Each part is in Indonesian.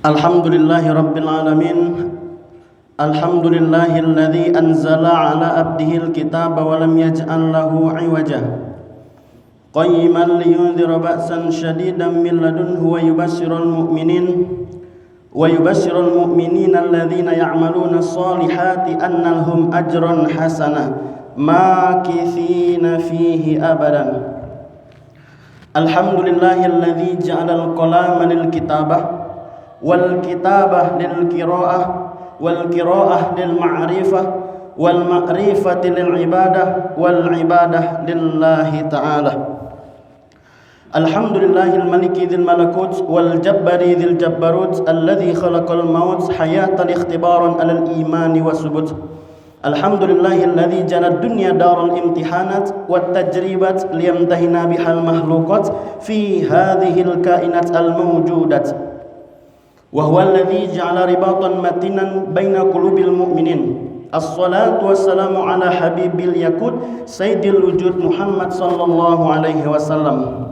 Alhamdulillahi Rabbil Alamin. Alhamdulillahilladzi anzala ala abdihil kitaba wa lam yaj'al lahu 'iwaja qayyiman liyundhira ba'san shadidan min ladunhu wa yubashshirul mu'minina alladhina ya'maluna as-solihati anna lahum ajran hasana makithina fihi abadan. Alhamdulillahilladzi ja'ala al-qalama lil kitabah wal kitabah lil qiraah wal qiraah lil ma'rifah wal ma'rifati lil ibadah wal ibadah lillahi ta'ala. Alhamdulillahil maliki dzil malakut wal jabbari dzil jabbarut alladzi khalaqal maut hayatan ikhtibaran alal imani wasubut. Alhamdulillahilladzi ja'ala ad-dunya daral imtihanat wat tajribat liyamtahina bihal makhluqat fi hadhil kainat al mawjudat. Wa huwa alladzi ja'ala ribatan matinan baina qulubil mu'minin. Assalatu wassalamu ala habibil yakut sayyidil wujud Muhammad sallallahu alaihi wasallam.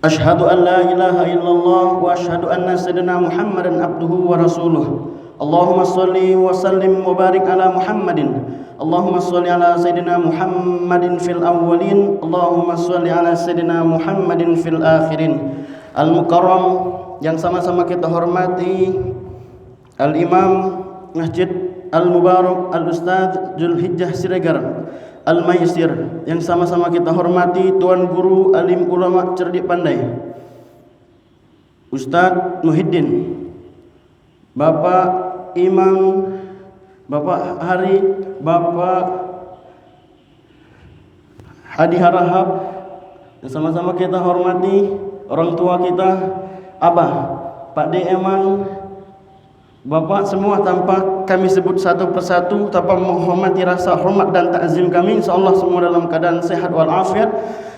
Ashhadu an la ilaha illallah wa ashhadu anna sayyidina Muhammadan abduhu wa rasuluh. Allahumma shalli wa sallim wa barik ala Muhammadin. Allahumma shalli ala sayyidina Muhammadin fil awwalin. Allahumma shalli ala sayyidina Muhammadin fil akhirin. Al-Mukarram yang sama-sama kita hormati Al-Imam Masjid Al-Mubarak Al-Ustadz Zulhijjah Siregar Al-Maisir, yang sama-sama kita hormati Tuan Guru Alim Ulama Cerdik Pandai Ustadz Muhyiddin, Bapak Imam, Bapak Hari, Bapak Hadi Harahap, yang sama-sama kita hormati orang tua kita, Abah, Pak D. Eman, Bapak semua tanpa kami sebut satu persatu, tanpa menghormati rasa hormat dan takzim kami. InsyaAllah semua dalam keadaan sehat walafiat,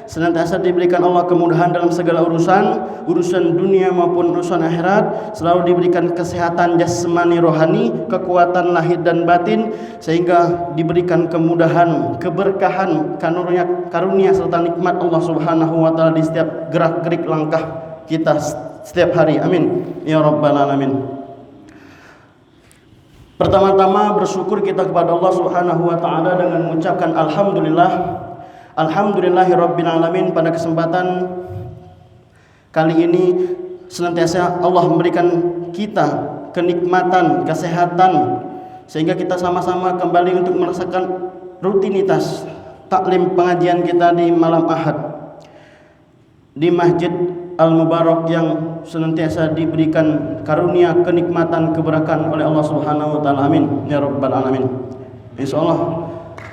senantiasa diberikan Allah kemudahan dalam segala urusan dunia maupun urusan akhirat, selalu diberikan kesehatan jasmani rohani, kekuatan lahir dan batin, sehingga diberikan kemudahan, keberkahan, karunia serta nikmat Allah Subhanahu wa taala di setiap gerak-gerik langkah kita setiap hari. Amin ya rabbal alamin. Pertama-tama bersyukur kita kepada Allah Subhanahu wa taala dengan mengucapkan Alhamdulillahirabbil alamin. Pada kesempatan kali ini senantiasa Allah memberikan kita kenikmatan, kesehatan, sehingga kita sama-sama kembali untuk merasakan rutinitas taklim pengajian kita di malam Ahad di Masjid Al-Mubarak yang senantiasa diberikan karunia, kenikmatan, keberkahan oleh Allah Subhanahu wa taala. Amin ya rabbal alamin. Insyaallah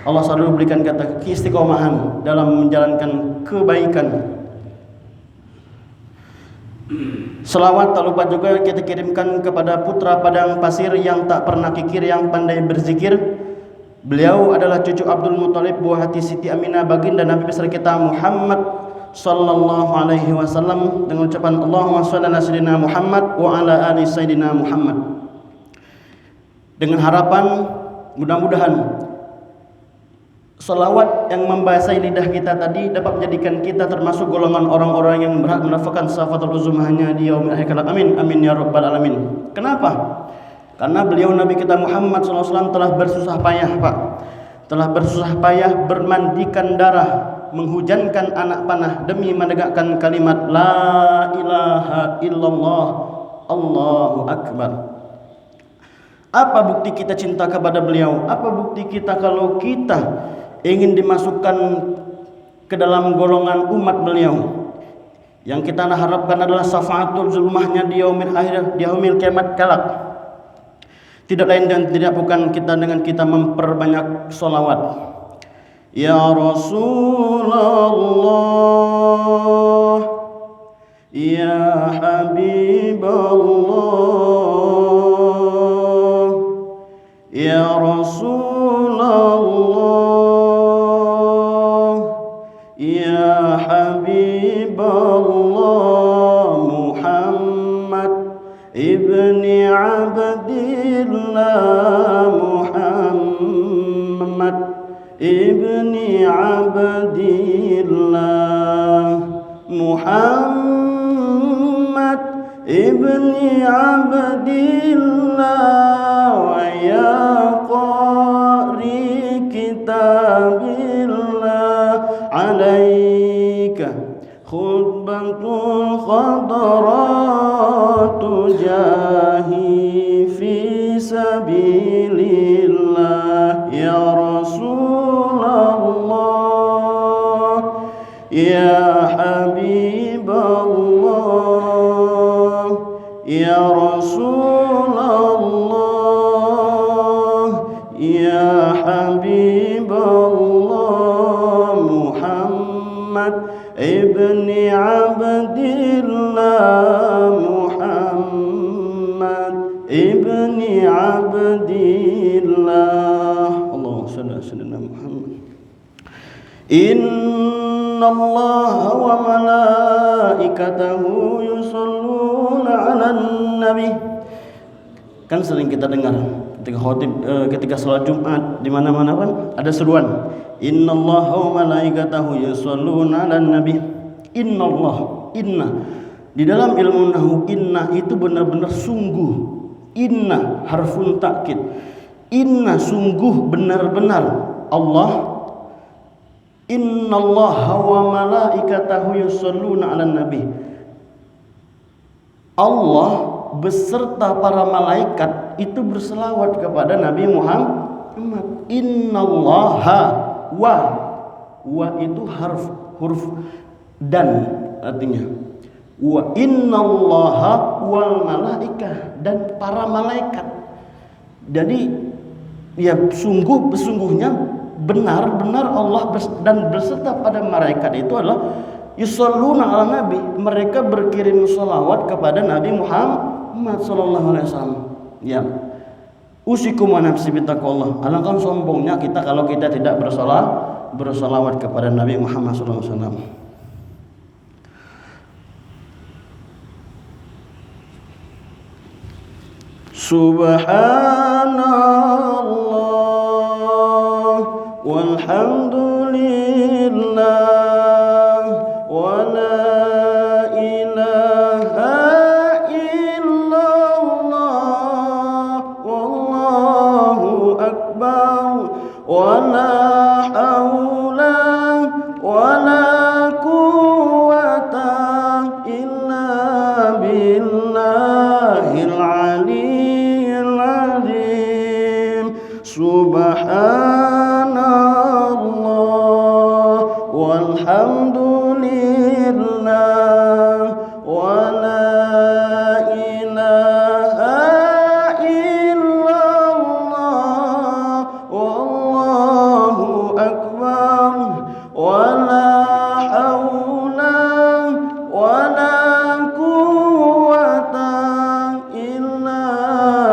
Allah selalu berikan kata keistiqomahan dalam menjalankan kebaikan. Selawat tak lupa juga kita kirimkan kepada putra padang pasir yang tak pernah kikir, yang pandai berzikir. Beliau adalah cucu Abdul Muthalib, buah hati Siti Aminah, baginda Nabi besar kita Muhammad sallallahu alaihi wasallam, dengan ucapan Allahumma shalli ala sayyidina Muhammad wa ala ali sayyidina Muhammad. Dengan harapan mudah-mudahan salawat yang membasahi lidah kita tadi dapat menjadikan kita termasuk golongan orang-orang yang berhak mendapatkan syafatul uzmahnya di yaumil akhir kelak. Amin amin ya rabbal alamin. Kenapa? Karena beliau Nabi kita Muhammad SAW telah bersusah payah, Pak. Telah bersusah payah bermandikan darah, menghujankan anak panah demi menegakkan kalimat la ilaha illallah Allahu akbar. Apa bukti kita cinta kepada beliau? Apa bukti kita kalau kita ingin dimasukkan ke dalam golongan umat beliau? Yang kita harapkan adalah syafaatul zulmahnya di yaumil akhir, di yaumil kiamat kelak. Tidak lain dan tidak bukan kita dengan kita memperbanyak sholawat. Ya Rasulullah, Ya Habiballah, Ya Rasulullah, Ya Habiballah, Muhammad ibni Abdillah, Muhammad ibni Abdillah, Muhammad ibni abdillah wa ya qari kitabillah alaika khutbatul khadaratu jahi fi sabilillah ya Rasulullah ya Habiballah ya Rasulullah ya Habiballah Muhammad ibni abdillah Muhammad ibni abdillah Allahumma shalli ala sayyidina Muhammad. Innallaha wa malaikatahu yusholluna 'alan nabi. Kan sering kita dengar ketika khotib, ketika salat Jumat di mana-mana kan ada seruan innallaha wa malaikatahu yusholluna 'alan nabi. Inna di dalam ilmu nahwu inna itu benar-benar sungguh. Inna harfun takkid. Inna sungguh benar-benar Allah. Innallaha wa malaikatahu yusholluna 'alan nabi. Allah beserta para malaikat itu berselawat kepada Nabi Muhammad. Innallaha wa itu huruf dan artinya wa innallaha wal malaikah dan para malaikat. Jadi ya sungguhnya benar-benar Allah dan berserta pada malaikat itu adalah yusholluna ala nabi, mereka berkirim salawat kepada Nabi Muhammad sallallahu alaihi wasallam. Ya. Usikum wa nafsi bittaqwallah. Alangkah sombongnya kita kalau kita tidak bersalawat kepada Nabi Muhammad sallallahu alaihi wasallam. Subhanallah walhamdulillah wa la ilaha illallah wallahu akbar wa la hawla wa la quwwata illa billahil aliyyil azim. Subhanallah walhamdulillah wa la ilaha illallah wallahu akbar wa la hawla wa la quwwata illa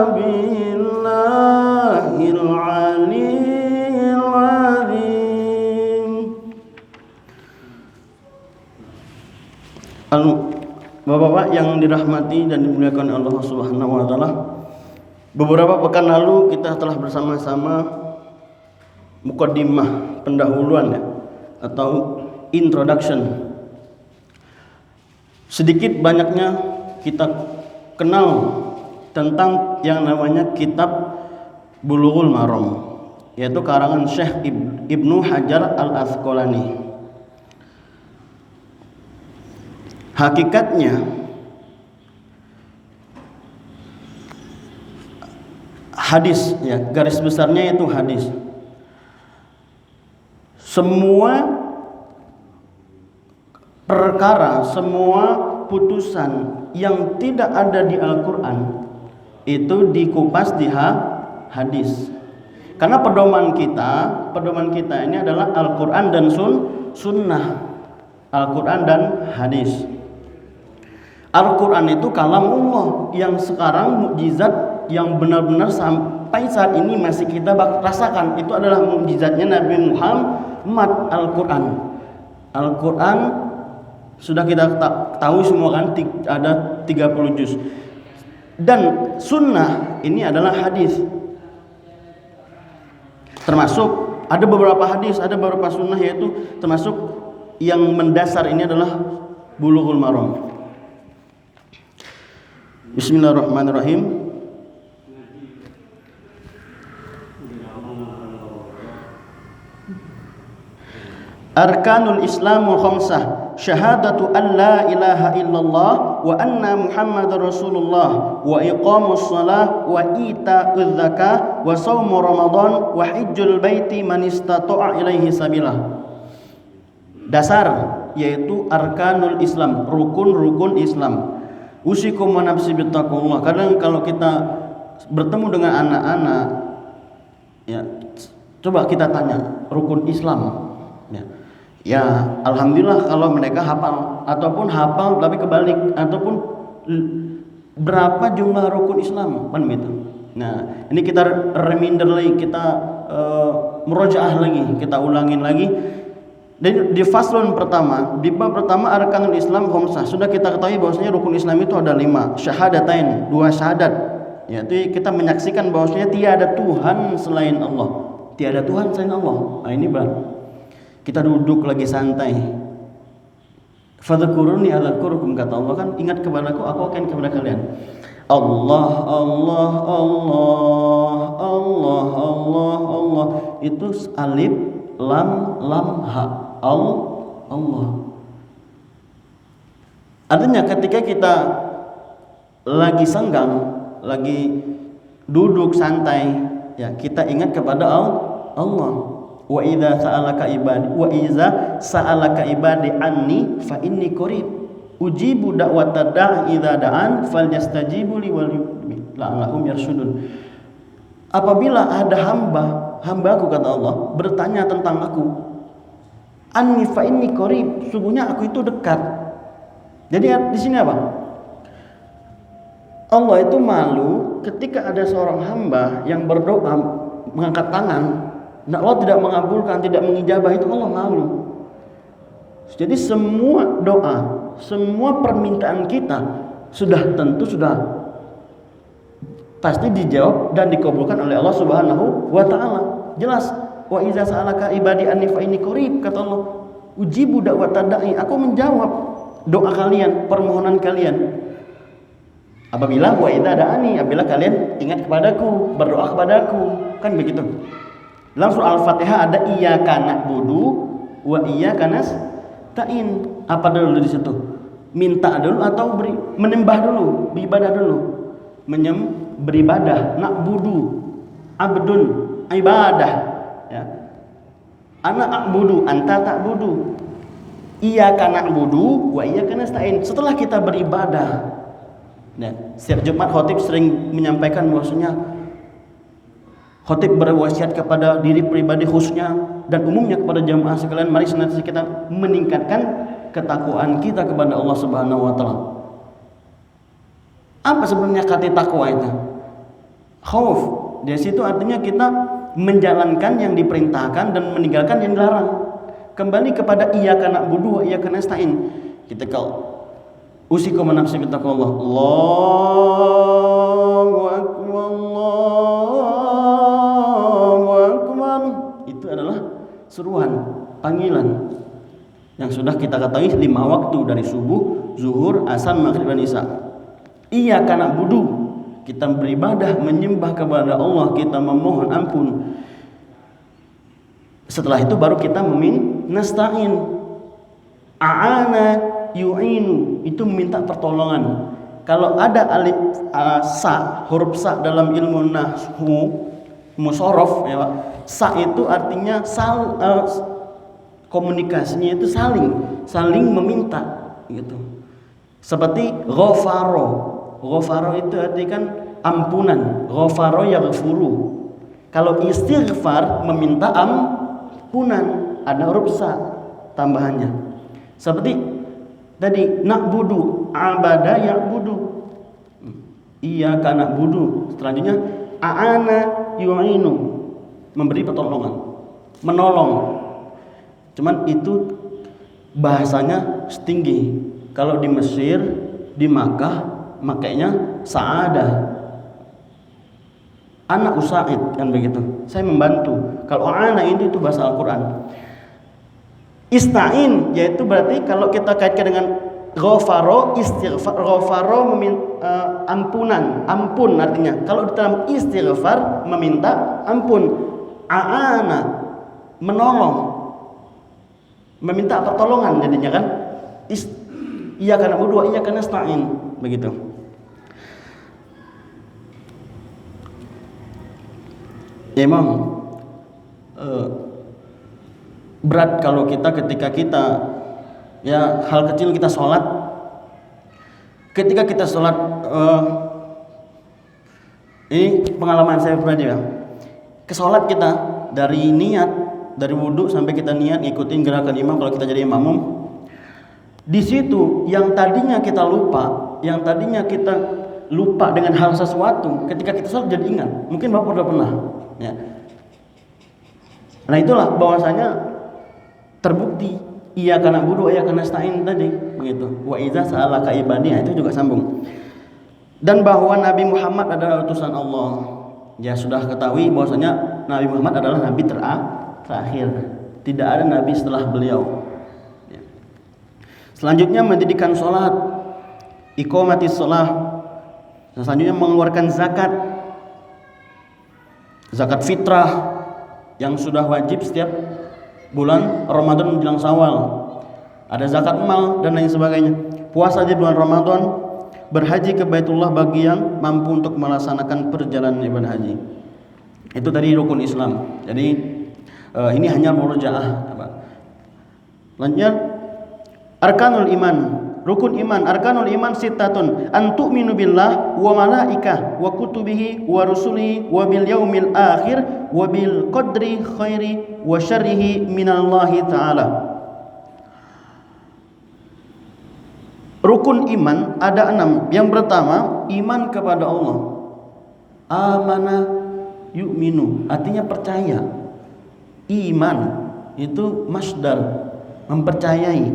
billahil aliyyil azim. Bapak-bapak yang dirahmati dan dimuliakan Allah Subhanahu wa taala, beberapa pekan lalu kita telah bersama-sama muqaddimah, pendahuluan ya, atau introduction. Sedikit banyaknya kita kenal tentang yang namanya kitab Bulughul Maram, yaitu karangan Syekh Ibnu Hajar Al-Asqalani. Hakikatnya hadis ya, garis besarnya itu hadis. Semua perkara, semua putusan yang tidak ada di Al-Qur'an itu dikupas di hadis. Karena pedoman kita ini adalah Al-Qur'an dan sunnah. Al-Qur'an dan hadis. Al-Qur'an itu kalamullah yang sekarang mukjizat yang benar-benar sampai saat ini masih kita rasakan. Itu adalah mukjizatnya Nabi Muhammad. Al-Qur'an sudah kita tahu semua kan, ada 30 juz. Dan sunnah ini adalah hadis. Termasuk ada beberapa hadis, ada beberapa sunnah, yaitu termasuk yang mendasar ini adalah Bulughul Maram. Bismillahirrahmanirrahim. Arkanul Islamu khamsah, syahadatu an la ilaha illallah wa anna Muhammadar Rasulullah wa iqamus shalah wa ita'uz zakah wa shaumu Ramadan wa hajjul baiti man istata'a ilaihi sabila. Dasar yaitu arkanul Islam, rukun-rukun Islam. Usikum wa nafsi bittaqullah. Kadang kalau kita bertemu dengan anak-anak ya, coba kita tanya rukun Islam ya. Ya, alhamdulillah kalau mereka hafal ataupun hafal tapi kebalik ataupun berapa jumlah rukun Islam kan gitu. Nah, ini kita reminder lagi, kita murojaah lagi, kita ulangin lagi. Dan di faslon pertama, di bab pertama arkanul Islam khamsah, sudah kita ketahui bahwasanya rukun Islam itu ada 5, syahadatain, 2 syahadat. Yaitu kita menyaksikan bahwasanya tiada Tuhan selain Allah. Tiada Tuhan selain Allah. Nah, ini benar. Kita duduk lagi santai. Fadhkuruni adzkurkum, kata Allah kan, ingat kepadaku, aku akan kepada kalian. Allah, Allah, Allah, Allah, Allah, Allah. Itu alif, lam, ha. Allah. Artinya ketika kita lagi senggang, lagi duduk santai, ya kita ingat kepada Allah. Wa idza sa'alaka ibadi anni fa inni qarib ujibu da'watad da'i idza da'an falyastajibu li wal la'allahum yarshudun. Apabila ada hambaku, kata Allah, bertanya tentang aku, anni fa inni qarib, sungguhnya aku itu dekat. Jadi di sini apa? Allah itu malu ketika ada seorang hamba yang berdoa mengangkat tangan, nah, Allah tidak mengabulkan, tidak mengijabah, itu Allah malu. Jadi semua doa, semua permintaan kita sudah tentu sudah pasti dijawab dan dikabulkan oleh Allah Subhanahu wa taala. Jelas, wa iza sa'alaka ibadi anni fa inni qarib, kata Allah, ujibu da'watad da'i, aku menjawab doa kalian, permohonan kalian. Apabila wa idza da'ani, apabila kalian ingat kepadaku, berdoa kepadaku, kan begitu. Dalam surah Al-Fatihah ada iyyaka na'budu wa iyyaka nasta'in. Apa dulu di situ? Minta dulu atau menyembah dulu, beribadah dulu. Beribadah, na'budu, abdun, ibadah, ya. Ana a'budu, anta ta'budu. Iyyaka na'budu wa iyyaka nasta'in. Setelah kita beribadah, ya, setiap Jumat khotib sering menyampaikan bahwasanya khotib berwasiat kepada diri pribadi khususnya dan umumnya kepada jamaah sekalian, mari senantiasa kita meningkatkan ketakwaan kita kepada Allah Subhanahu wa taala. Apa sebenarnya kata takwa itu? Khauf. Di situ artinya kita menjalankan yang diperintahkan dan meninggalkan yang dilarang. Kembali kepada iyyaka na'budu wa iyyaka nasta'in. Kita usikum nafsi bittaqwallah. Allahu akbar, Allahu akbar. Itu adalah seruan, panggilan yang sudah kita ketahui 5 waktu dari subuh, zuhur, asar, maghrib dan isya. Iyyaka na'budu, kita beribadah, menyembah kepada Allah, kita memohon ampun. Setelah itu baru kita nasta'in. A'ana yu'inu, itu meminta pertolongan. Kalau ada alif sa, huruf sa dalam ilmu nahwu mushorof, ya Pak. Sa itu artinya komunikasinya itu saling meminta gitu. Seperti ghafaro. Ghafaro itu artinya kan ampunan. Ghafaro yaghfuru. Kalau istighfar meminta ampunan, ada huruf sa tambahannya. Seperti tadi na'budu, abada ya'budu. Iyyaka na'budu. Selanjutnya a'ana yu'inu, memberi pertolongan, menolong. Cuman itu bahasanya setinggi. Kalau di Mesir, di Makkah makanya sa'adah. Ana usa'id, kan begitu. Saya membantu. Kalau ana itu bahasa Al-Qur'an. Ista'in yaitu berarti kalau kita kaitkan dengan ghafaro istighfar, ghafaro ampunan, ampun artinya. Kalau dalam istighfar meminta ampun, aana menolong, meminta pertolongan jadinya kan. Iyyaka na'budu wa iyyaka nasta'in, begitu. Ya memang berat kalau ketika kita ya hal kecil kita sholat, ketika kita sholat, ini pengalaman saya pribadi ya, ke sholat kita dari niat, dari wudhu sampai kita niat ngikutin gerakan imam kalau kita jadi makmum, di situ yang tadinya kita lupa dengan hal sesuatu, ketika kita sholat jadi ingat. Mungkin Bapak udah pernah ya. Nah itulah bahwasanya terbukti iyyaka na'budu wa iyyaka nasta'in tadi begitu. Wa idza sa'alaka ibadi, itu juga sambung. Dan bahwa Nabi Muhammad adalah utusan Allah. Ya sudah ketahui bahwasanya Nabi Muhammad adalah nabi terakhir. Tidak ada nabi setelah beliau. Ya. Selanjutnya mendirikan salat, iqamatis shalah. Selanjutnya mengeluarkan zakat. Zakat fitrah yang sudah wajib setiap bulan Ramadan menjelang Syawal. Ada zakat mal dan lain sebagainya. Puasa di bulan Ramadan, berhaji ke Baitullah bagi yang mampu untuk melaksanakan perjalanan ibadah haji. Itu tadi rukun Islam. Jadi ini hanya murojaah. Lanjut arkanul iman. Rukun iman, arkanul iman sittatun, an tu'minu billah wa malaikah wa kutubihi wa rusulihi wa bil yaumil akhir wa bil qadri khairi wa syarrihi minallahi ta'ala. Rukun iman ada 6. Yang pertama, iman kepada Allah. Amana yu'minu, artinya percaya. Iman itu masdar, mempercayai.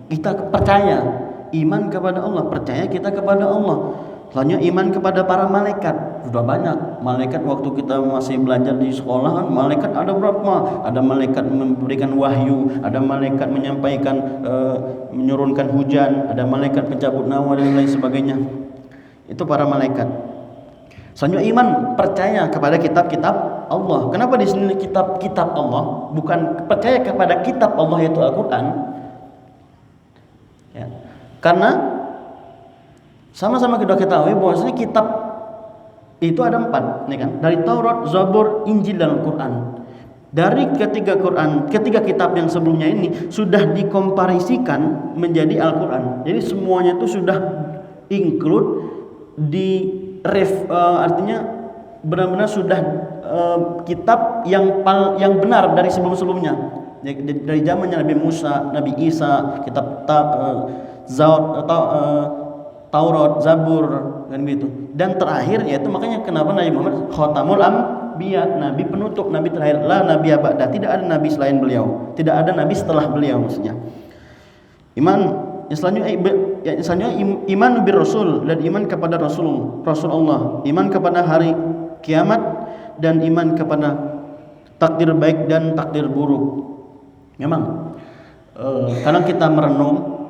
Kita percaya. Iman kepada Allah, percaya kita kepada Allah. Selanjutnya iman kepada para malaikat. Sudah banyak malaikat waktu kita masih belajar di sekolah kan, malaikat ada berapa? Ada malaikat memberikan wahyu, ada malaikat menyampaikan menurunkan hujan, ada malaikat pencabut nyawa dan lain sebagainya. Itu para malaikat. Selanjutnya iman percaya kepada kitab-kitab Allah. Kenapa di sini kitab-kitab Allah? Bukan percaya kepada kitab Allah yaitu Al-Qur'an. Ya. Karena sama-sama kita ketahui bahwasanya kitab itu ada 4, nih kan? Dari Taurat, Zabur, Injil dan Al-Qur'an. Dari ketiga kitab yang sebelumnya ini sudah dikomparisikan menjadi Al-Qur'an. Jadi semuanya itu sudah include artinya benar-benar sudah kitab yang benar dari sebelum-sebelumnya. Dari zamannya Nabi Musa, Nabi Isa, kitab Taurat, Zabur kan gitu. Dan terakhir yaitu makanya kenapa Nabi Muhammad khatamul anbiya, nabi penutup, nabi terakhir. La nabiyya ba'da, tidak ada nabi selain beliau. Tidak ada nabi setelah beliau maksudnya. Selanjutnya iman bir rasul, dan iman kepada Rasul Allah, iman kepada hari kiamat dan iman kepada takdir baik dan takdir buruk. Memang kadang kita merenung,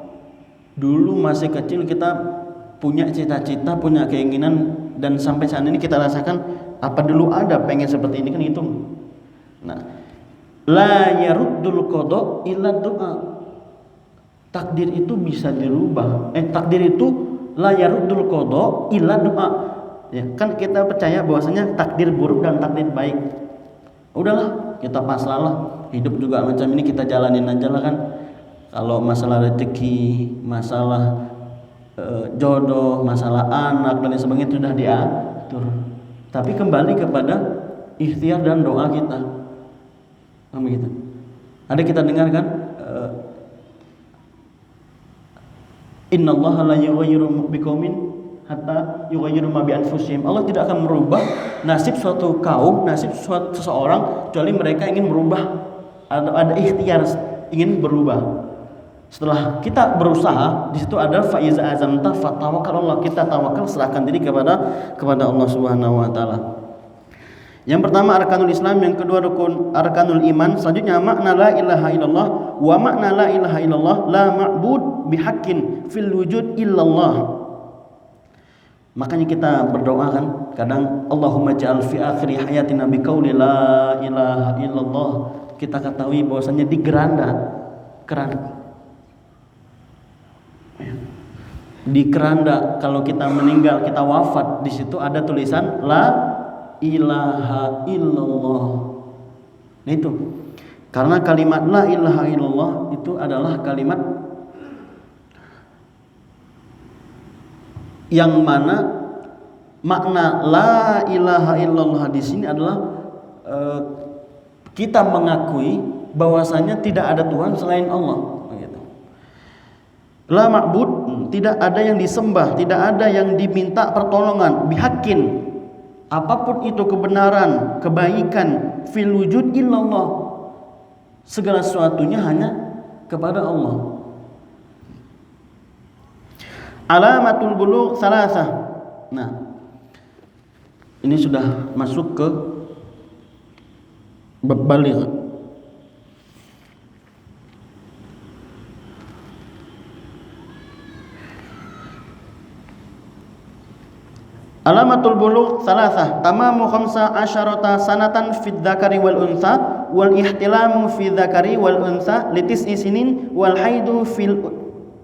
dulu masih kecil kita punya cita-cita, punya keinginan, dan sampai saat ini kita rasakan apa dulu ada pengen seperti ini kan itu. Nah, la yaruddul qada illa du'a. Takdir itu bisa dirubah. Takdir itu la yaruddul qada illa du'a. Ya, kan kita percaya bahwasanya takdir buruk dan takdir baik. Udahlah, kita pasrahlah. Hidup juga macam ini, kita jalanin aja lah kan. Kalau masalah rezeki, masalah jodoh, masalah anak dan sebagainya itu sudah diatur. Tapi kembali kepada ikhtiar dan doa kita. Begitu. Ada kita dengar kan? Innallaha la yughayyiru biqaumin hatta yughayyiru ma bi anfusihim. Allah tidak akan merubah nasib suatu kaum, nasib seseorang kecuali mereka ingin merubah, ada ikhtiar ingin berubah. Setelah kita berusaha, di situ ada faiza azamta fatawakkal Allah, kita tawakal, serahkan diri kepada Allah Subhanahu wa taala. Yang pertama arkanul Islam, yang kedua rukun arkanul iman, selanjutnya makna la ilaha illallah wa makna la ilaha illallah la ma'bud bihaqqin fil wujud illallah. Makanya kita berdoa kan kadang, Allahumma ja'al fi akhiri hayatina biqauli la ilaha illallah. Kita ketahui bahwasanya di keranda kalau kita meninggal, kita wafat, di situ ada tulisan la ilaha illallah. Nah itu karena kalimat la ilaha illallah itu adalah kalimat yang mana makna la ilaha illallah di sini adalah kita mengakui bahwasanya tidak ada Tuhan selain Allah. La ma'bud, tidak ada yang disembah, tidak ada yang diminta pertolongan, bihaqqin, apapun itu kebenaran, kebaikan, fil wujud illallah, segala sesuatunya hanya kepada Allah. Alamatul bulugh salasah. Nah, ini sudah masuk ke bab baligh. Alamatul bulugh salasah, tamamu khamsa asyarata sanatan fid dzakari wal untha wal ihtilamu fi dzakari wal untha litis'i sinin wal haidu fil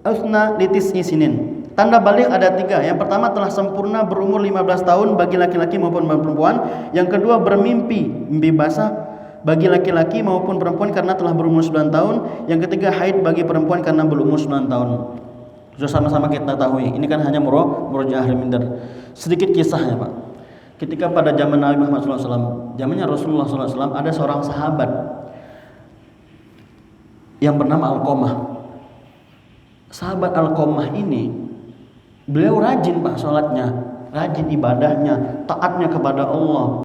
uthna litis'i sinin. Tanda balik ada 3. Yang pertama telah sempurna berumur 15 tahun bagi laki-laki maupun perempuan. Yang kedua mimpi basah bagi laki-laki maupun perempuan karena telah berumur 9 tahun. Yang ketiga haid bagi perempuan karena berumur 9 tahun. Sudah sama-sama kita tahu, ini kan hanya murojaah ahli minder. Sedikit kisahnya Pak. Ketika pada zaman Nabi Muhammad SAW, zamannya Rasulullah SAW, ada seorang sahabat yang bernama Alqamah. Sahabat Alqamah ini, beliau rajin Pak sholatnya, rajin ibadahnya, taatnya kepada Allah.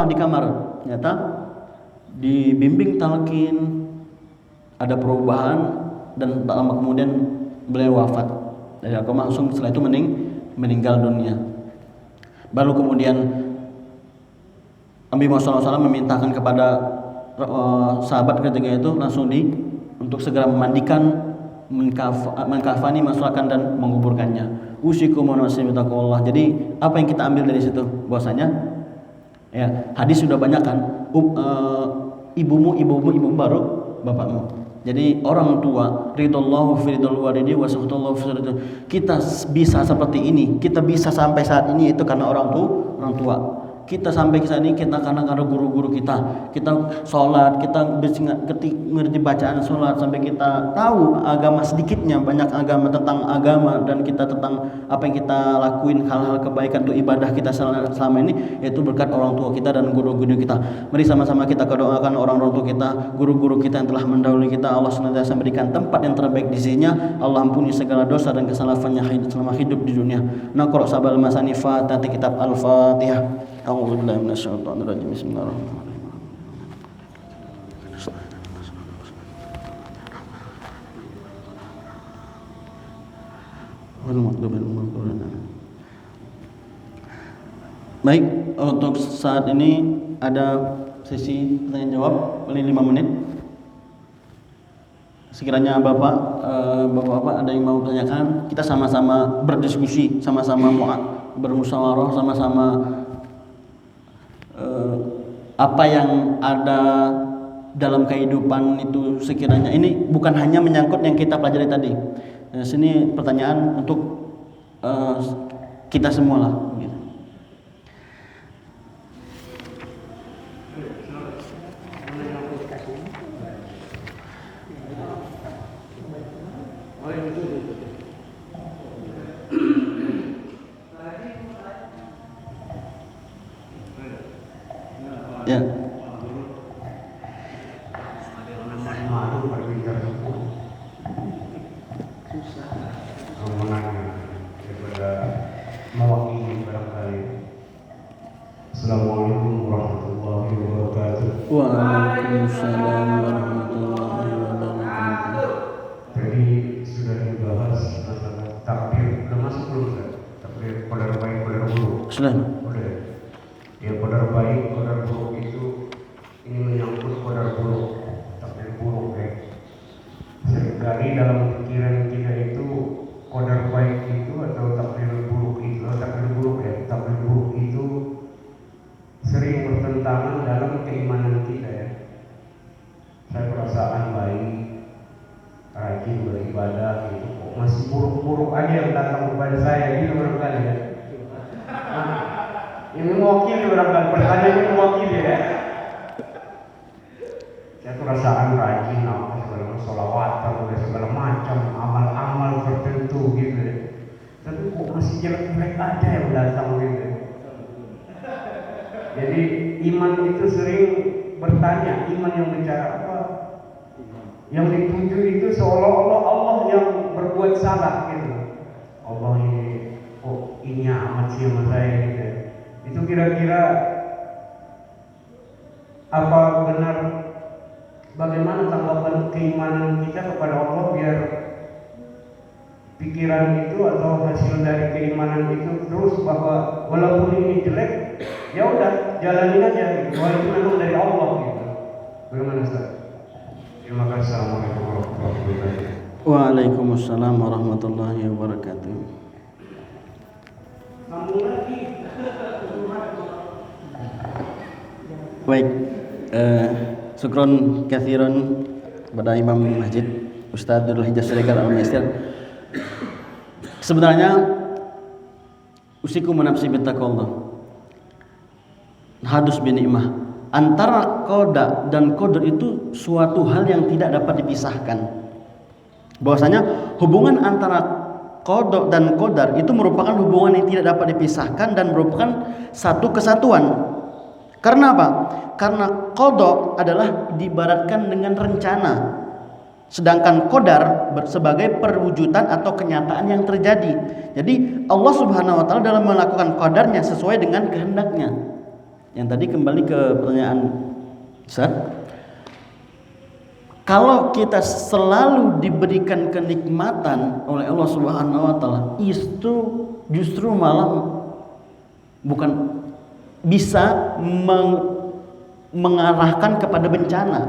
di kamar, ternyata dibimbing talqin, ada perubahan, dan tak lama kemudian beliau wafat dari koma, langsung setelah itu meninggal dunia. Baru kemudian Nabi Muhammad SAW memintakan kepada sahabat ketika itu langsung untuk segera memandikan, mengkafani, masukkan dan menguburkannya. Usikum wa nafsi bitaqwallah. Jadi apa yang kita ambil dari situ? Bahwasanya ya, hadis sudah banyak kan, ibumu baru bapakmu. Jadi orang tua, ridallahu fi ridal walidi wa sakhatullahu fi ridal. Kita bisa seperti ini, kita bisa sampai saat ini itu karena orang tua. Kita sampai ke sini kita karena guru-guru kita. Kita sholat, kita ngerti bacaan sholat, sampai kita tahu agama sedikitnya, banyak agama, tentang agama, dan kita tentang apa yang kita lakuin, hal-hal kebaikan untuk ibadah kita selama ini, yaitu berkat orang tua kita dan guru-guru kita. Mari sama-sama kita doakan orang-orang tua kita, guru-guru kita yang telah mendahului kita. Allah senantiasa memberikan tempat yang terbaik di sisinya. Allah ampuni segala dosa dan kesalahannya selama hidup di dunia. Naqra sabal masani fatati kitab Al-Fatihah. A'udzu billahi minasyaitonir rajim. Bismillahirrahmanirrahim. Baik, untuk saat ini ada sesi pertanyaan jawab paling 5 menit. Sekiranya Bapak-bapak ada yang mau bertanyakan, kita sama-sama berdiskusi, sama-sama bermusyawarah, sama-sama apa yang ada dalam kehidupan itu sekiranya. Ini bukan hanya menyangkut yang kita pelajari tadi. Sini pertanyaan untuk kita semua lah. Gitu. Ya. Assalamualaikum warahmatullahi wabarakatuh. Waalaikumsalam warahmatullahi wabarakatuh. Tadi sudah dibahas masalah takbir. Udah masuk belum, Ustaz? Takbir qadar baik, qadar buruk. Sudah. Udah. Ya, qadar baik, qadar buruk itu ini menyangkut qadar buruk, takbir buruk ya. Seringkali dalam pikiran kita itu qadar baik itu atau takbir buruk itu, takbir buruk ya, takbir buruk itu sering bertentangan dalam keimanan kita ya. Saya perasaan baik, rajin beribadah gitu, kok masih buruk-buruk aja yang datang kepada saya gitu barangkali ya. Ini mewakili barangkali, pertanyaannya mewakili ya. Saya perasaan rajin apa segala macam, sholawatan udah segala macam, amal-amal tertentu gitu ya. Tapi kok masih jelek-jelek aja yang datang gitu ya. Jadi iman itu sering bertanya, iman yang bicara apa? Yang dituju itu seolah-olah Allah yang berbuat salah gitu. Allah ini kok ini amat sih sama saya gitu. Itu kira-kira apa benar, bagaimana tanggapan keimanan kita kepada Allah biar pikiran itu atau hasil dari keimanan itu terus bahwa walaupun ini jelek, ya udah jalanin aja gitu. Walaupun memang dari Allah gitu. Bagaimana Ustaz? Terima kasih. Assalamualaikum warahmatullahi wabarakatuh. Waalaikumsalam warahmatullahi wabarakatuh. Baik, syukron kathiran kepada Imam Masjid Ustaz Abdul Hijaz Siregar Al-Maisir. Sebenarnya usikum menafsi bittaqwallah. Hadus binikmah. Antara qada dan qadar itu suatu hal yang tidak dapat dipisahkan. Bahwasanya hubungan antara qada dan qadar itu merupakan hubungan yang tidak dapat dipisahkan dan merupakan satu kesatuan. Karena apa? Karena qada adalah diibaratkan dengan rencana, sedangkan qadar sebagai perwujudan atau kenyataan yang terjadi. Jadi Allah Subhanahu wa taala dalam melakukan qadarnya sesuai dengan kehendaknya. Yang tadi kembali ke pertanyaan Ustaz. Kalau kita selalu diberikan kenikmatan oleh Allah Subhanahu wa taala, itu justru malah bukan bisa mengarahkan kepada bencana.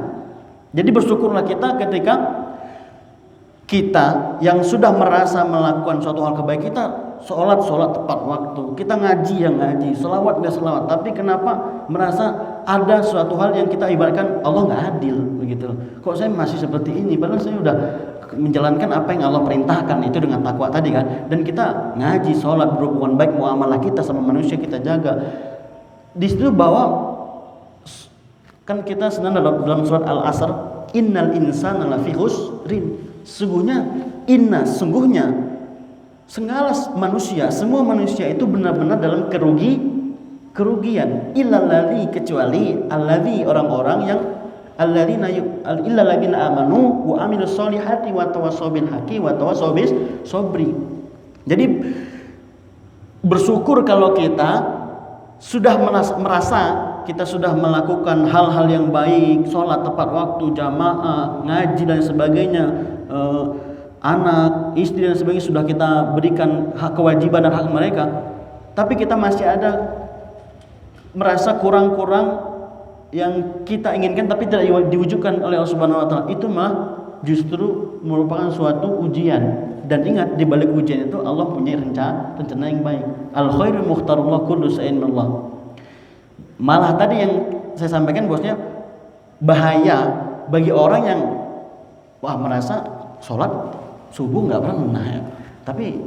Jadi bersyukurlah kita ketika kita yang sudah merasa melakukan suatu hal kebaikan, kita sholat tepat waktu, kita ngaji, selawat tapi kenapa merasa ada suatu hal yang kita ibaratkan Allah nggak adil begitu? Kok saya masih seperti ini? Padahal saya sudah menjalankan apa yang Allah perintahkan itu dengan takwa tadi kan, dan kita ngaji, sholat, berhubungan baik, muamalah kita sama manusia kita jaga. Di situ bahwa kan kita sedang dalam surat Al-Asr, innal insana lafi khusrin. Sungguhnya segala manusia, semua manusia itu benar-benar dalam kerugian. Illalladzi, kecuali alladzi, orang-orang yang illalladzina amanu wa amilus solihati wa tawassaw bil haqqi wa tawassaw bis sabri. Jadi bersyukur kalau kita sudah merasa kita sudah melakukan hal-hal yang baik, sholat tepat waktu, jamaah, ngaji dan sebagainya, anak, istri dan sebagainya sudah kita berikan hak kewajiban dan hak mereka, tapi kita masih ada merasa kurang-kurang yang kita inginkan tapi tidak diwujudkan oleh Allah Subhanahu wa taala. Itu mah justru merupakan suatu ujian. Dan ingat, di balik ujian itu Allah punya rencana yang baik. Al khairu mukhtarullah kullu shay'in minallah. Malah tadi yang saya sampaikan bosnya, bahaya bagi orang yang merasa sholat subuh nggak pernah, tapi